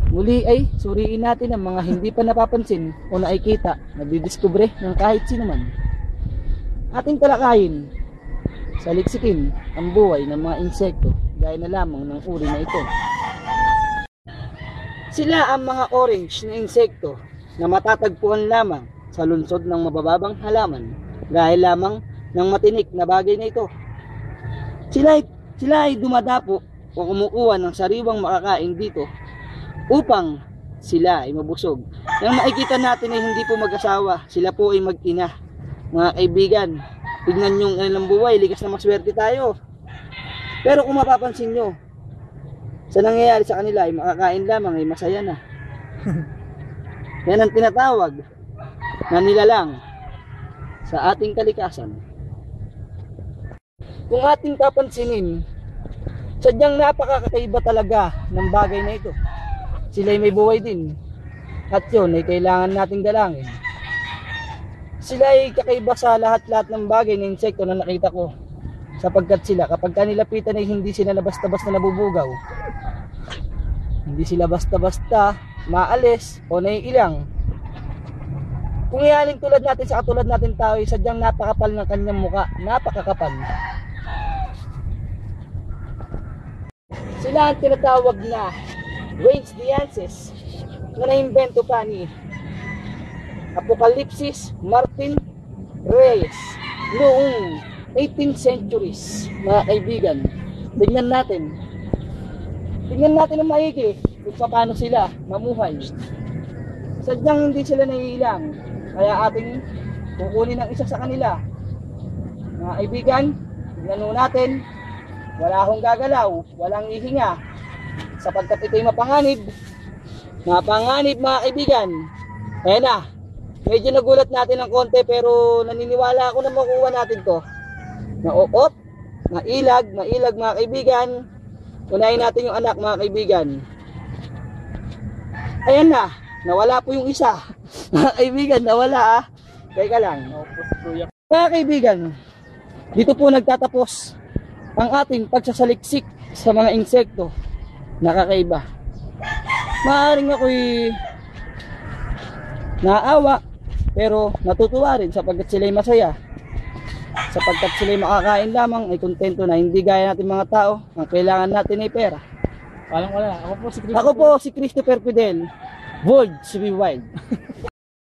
Muli ay suriin natin ang mga hindi pa napapansin o nakikita, nadidiskubre ng kahit sino man. Ating talakayin, saliksikin ang buhay ng mga insekto gaya na lamang ng uri na ito. Sila ang mga orange na insekto na matatagpuan lamang sa lungsod ng mabababang halaman gaya lamang ng matinik na bagay na ito. Sila ay dumadapo o kumukuha ng sariwang makakain dito upang sila ay mabusog. Yung makikita natin ay hindi po mag-asawa, sila po ay mag-ina. Mga kaibigan, tignan nyo ang kanilang buhay, likas na maswerte tayo. Pero kung mapapansin nyo, sa nangyayari sa kanila ay makakain lamang ay masaya na. Yan ang tinatawag na nilalang sa ating kalikasan. Kung ating papansinin, sadyang napakakaiba talaga ng bagay na ito. Sila ay may buhay din at yun ay kailangan nating galangin. Sila ay kakaiba sa lahat-lahat ng bagay na insekto na nakita ko, sapagkat sila kapag kanilapitan ay hindi sila basta-basta nabubugaw, hindi sila basta-basta maalis o naiilang. Kung ialin tulad natin sa katulad natin tao ay sadyang napakapal ng kanyang muka, napakakapal. Sila ang tinatawag na Wayne Diances na naimbento pa ni Apocalypsis Martin Reyes noong 18th centuries. Mga kaibigan, tingnan natin ang maigi kung paano sila mamuhay. Sadyang hindi sila naiilang, kaya ating kukunin ang isa sa kanila. Mga kaibigan, tingnan natin, wala akong gagalaw, walang ihinga, sapagkat ito'y mapanganib mga kaibigan. Ayan na, medyo nagulat natin ng konti pero naniniwala ako na makuha natin to. Nauot, mailag mga kaibigan. Unahin natin yung anak mga kaibigan. Ayan na, nawala po yung isa. Mga kaibigan, nawala Teka lang. Mga kaibigan, dito po nagtatapos ang ating pagsasaliksik sa mga insekto na kakaiba. Maaaring ako'y naawa pero natutuwa rin sapagkat sila'y masaya, sapagkat sila'y makakain lamang ay kontento na, hindi gaya natin mga tao ang kailangan natin ay pera. Walang wala. Ako po si Christopher Fidel, World to be Wild.